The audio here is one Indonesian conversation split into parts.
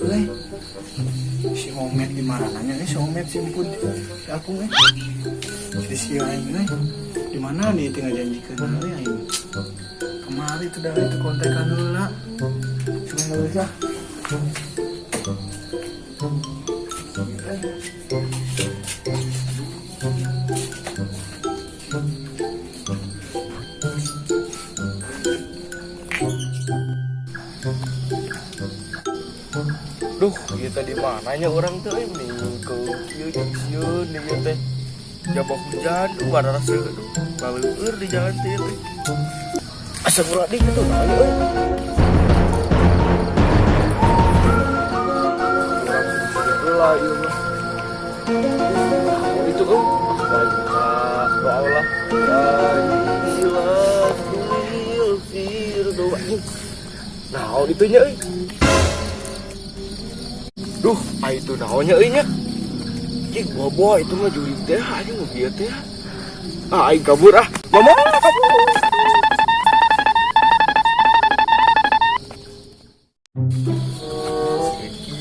euy. Si Omet di mana nanya nih si Omet simpun si aku nih. Si aing nih. Di mana nih tinggal janjikeun euy aing. Kemari tuh dah itu kontekan heula. Cuma bisa. Duh, kita di mananya orang tuh ini ke sieun nih teh. Jabak hujan, ada rasa baleur di jalan teh. Asa urang di kitu nah euy. Lah ieu mah. Itu euy, doa Allah. Ya doa. Nah, itu nya euy. Duh, itu naonnya euy nya. Cik bobo itu mah jurig teh aja mah bieu teh. Aing kabur ah. Mama kabur.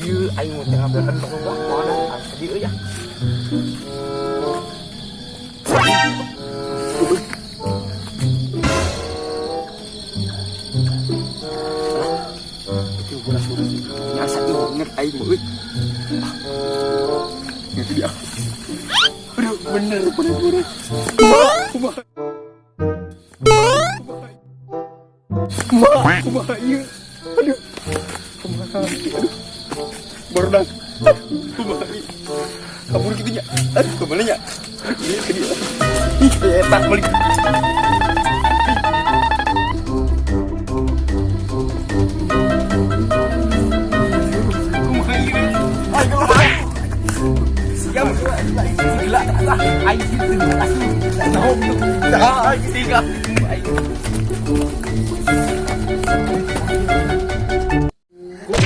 Ieu aing mau tengah berekan bawah mana tadi euy ya. Itu buras nyasa inget aing mah euy. Itu dia. Aduh, bener. Kumaha ieu. Aduh. Barudak. Kumaha ieu. Kabur kitu nya. Aduh, kemana nya? Ieu ke dia. Ih, eta balik. Kumaha ieu. Aduh. Siap. Gila lah. Aing kitu asli. Tahu. Dah, tiga.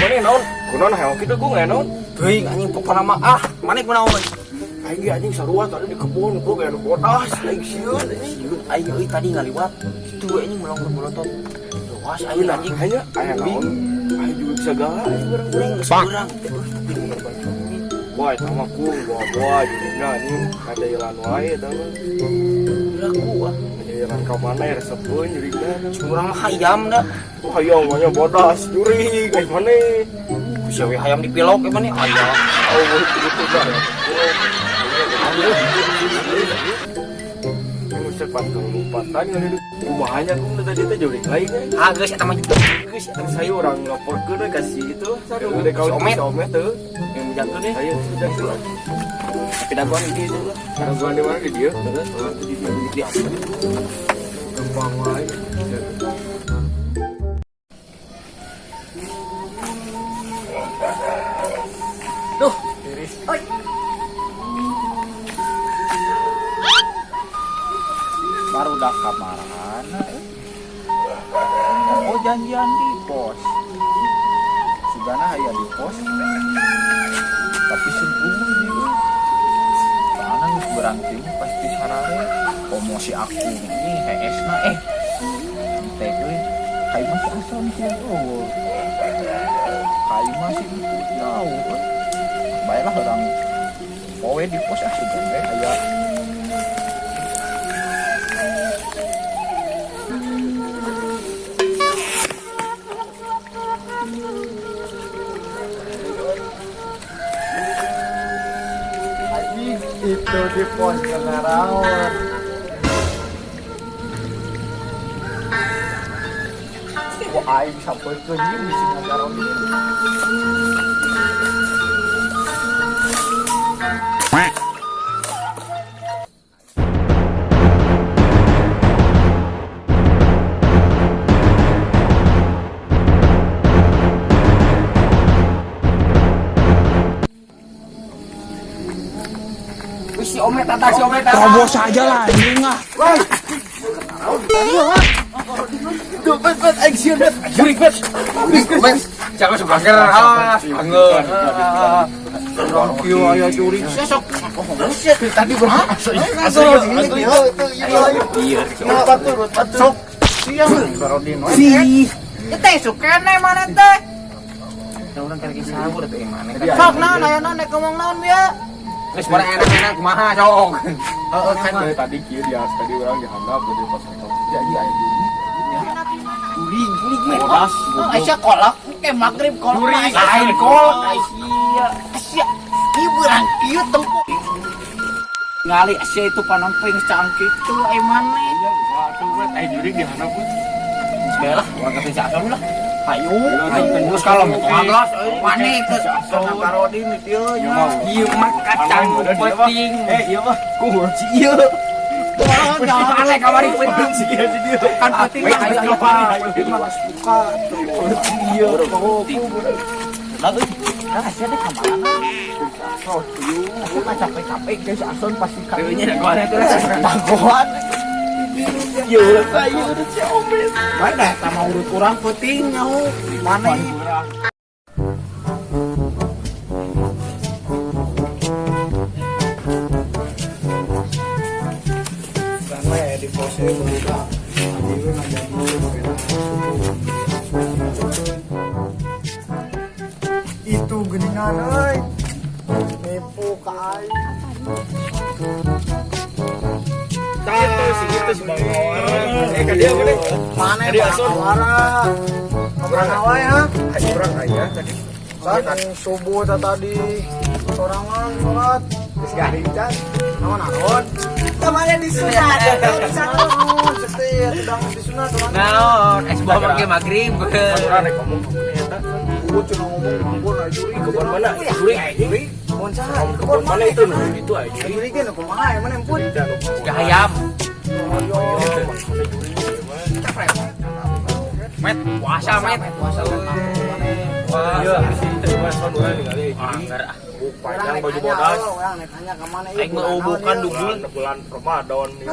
Mana naon? Kunaon hayo kitu ku naon? Teuing anjing pokona mah maneh kunaon? Aing ge anjing sarua tadi di kebun ku ge anu bodas aing sieun anjing. Aing euy tadi ngaliwat. Kitu anjing melontot-melontot. Luas aing anjing hanya aya naon? Aing juga segala aing urang-urang geus urang. Wah, eta mah ku boa judina anjing ngajailan wae eta mah. Laku ngajailan ka mana ya resepkeun jurigna. Urang mah hayam da. Hayam mah bodas jurig ai maneh. Kusawe hayam dipilok ke maneh aya. Oh, gitu dah. Mesti pantang lupatan ngeureun. Kumahanya ku tadi teh jurig lain. Geus eta mah geus eta saya urang laporkeun we ka si itu. Gede kau Omet teu. Yang jatuh nih. Ayo jatuh. Tapi daguan di itu lah. Daguan di mana di dia? Di apa? Gampang wae. Duh, tiris. Oi. Baru dah kamaran. Oh, janjian di pos. Sugana aya di pos. Tapi sembunyi dia. Karena geus berangting pasti sarare promosi aku ini HS-na teh euy. Kai masih asam sih oh. Kai masih itu jauh. Baiklah orang poe di pos sugana aya. Itu di pos Ngaraon. Kok aing sampai ke ieu bisi Ngaraon ini. Si Omet tata. Terobos saja lah anjing ah. Woi. Duh, bet action bet. Jurik bet. Jangan sebanger. Anggeun. Orang kieu aya jurik. Sesok. Tadi berapa? Iya. Batur. Sok. Siang. Si. Teh sukene mana teh? orang kali sahur teh mana. Sok naon aya naon nek ngomong naon ya. Geus bareng enak-enak kumaha sok. Heeh kan dari tadi kieu dia tadi orang dihandap dari pas kita jadi aya Guring bodas. Aisyah kolak ke magrib kolak. Guring lain kolak Aisyah. Aisyah ieu berang kieu tempuk. Ngali Aisyah itu panompeng cangkit tuh ai maneh. waduh we aya juri dihandap we. Sebelah orang kata Jason lah. Hayu. Terus kalau mau ngaglas Maneh ke Sona Parodi mi dieu nya. ieu mah kacang penting. Iya mah Kumaha sih ieu? Jangan Ale kamari penting sih dia. kan penting mah aya apa. Buka. Ieu. Lalu Aisyah deh kamarana. Aku mah capek-capek guys Ason pasti Kayaknya ada goreng tuh. dagoan. Ieu ayo si Omet. Mana sama urut kurang penting nyaho. Mana? Karena ya di pose buka. Jadi lu nanya itu geningan euy. Nipu ka ai. Gitu sih Bang. Ka dia boleh. Mana Jadi Ason. suara? Orang awal ya. Ayo orang aya tadi. Saat subuh tadi sorangan sholat. Geus garing can. Naon naon? Kemarin disunat. Setir sedang disunat teman. Naon, es buah pakai maghrib. orang rek ngomong eta Gua cuma ngomong di kebun aja juri Kebun mana? Juri juri. Kebun sana. kebun mana itu nu itu aja Juri kan aku mah ya mana empun. Gayam. Met, puasa met. Puasa Wah, iya si terima son urang ningali anggar. panjang baju bodas Orang tanya ke mana Aing mah bukan dugul. bulan Ramadan nih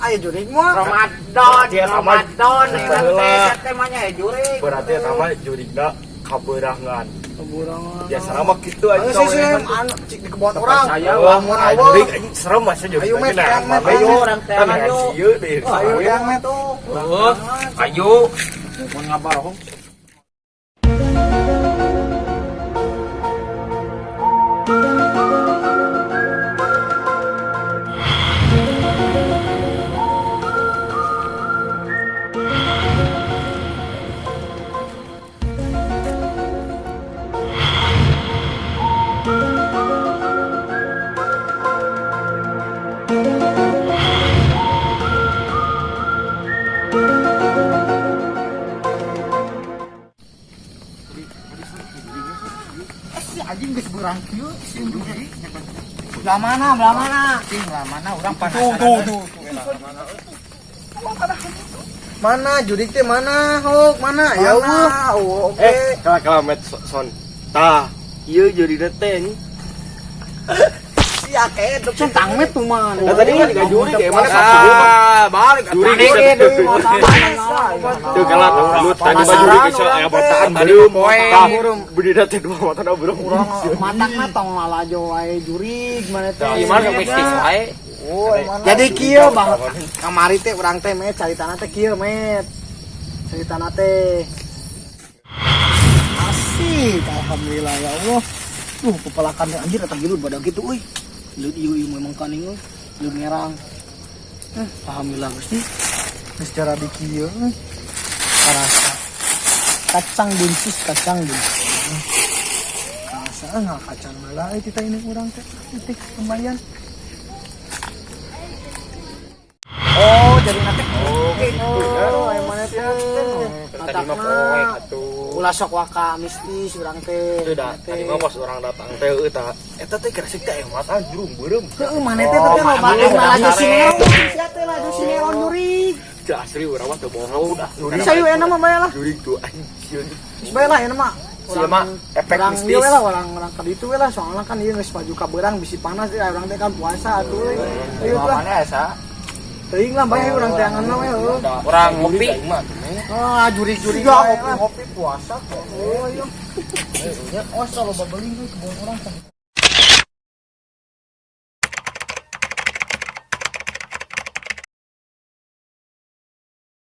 Ayo juri mah. Ramadan, Dia sama Ramadan, heula. temanya ya juri. berarti sama jurigna kaberangan Keburangan. biasanya mah gitu aja Ayo sih anu cik di kebun orang. saya Lamun wah awal. jurig anjing serem masa jurig Ayo, Met, yang Met. Ayo, orang teangan kan yuk. sieu deh Ayo yang mah tuh. Ayo. Mau ngabar hong. Si anjing geus berang kieu si juri. Belah mana? Belah mana? Cing, belah mana? Urang panas. Tuh. Mana juri teh mana? Hok mana? Ya Allah. Oke. kalau met son tah ieu jurigna teh nih Si akeh dok Centang met tuh man. nah tadi kan juga juri kayak mana pas Balik juri panik. bisa tuh kalau lu tadi baju juri bisa aya botaan belum berdiri teh dua mata belum Matakna tong lalajo wae juri gimana teh. Gimana mistis wae? Oh, jadi kieu bang. Kamari teh urang teh met caritana teh kieu met. Caritana teh. Asik, alhamdulillah ya Allah. Kepalakan anjir eta gilu badag gitu euy. Ieu memang kaning euy. Ieu merang. Alhamdulillah Gusti. Geus cara di kieu. Karasa. Kacang buncis. Asa enggak kacang lah kita ini urang teh. Titik lumayan. Oh, jadi nanti. gitu Oh, emangnya teh. tadi mah poe atuh Ulah sok waka mistis urang teh. itu dah tadi mah pas orang datang teh eta teh kira teh emat jurung beureum Heeh, maneh teh teh loba laju sineron. Sia teh laju sineron juri. asli urang mah teu bohong udah Sayu enak mah bae lah. jurig tuh anjing Geus bae lah enak mah. Sia mah efek Orang mistis ieu we lah orang ka ditu we lah soalnya kan ieu geus maju ka beurang bisi panas ya urang teh kan puasa atuh. Ayo lah. Mana asa? Teuing lah bae urang teh angan we heuh. Orang ngopi. Ah, jurig-jurig Juga bae lah. ngopi puasa kok. Oh iya. Oh, selalu babeling kebun orang kan.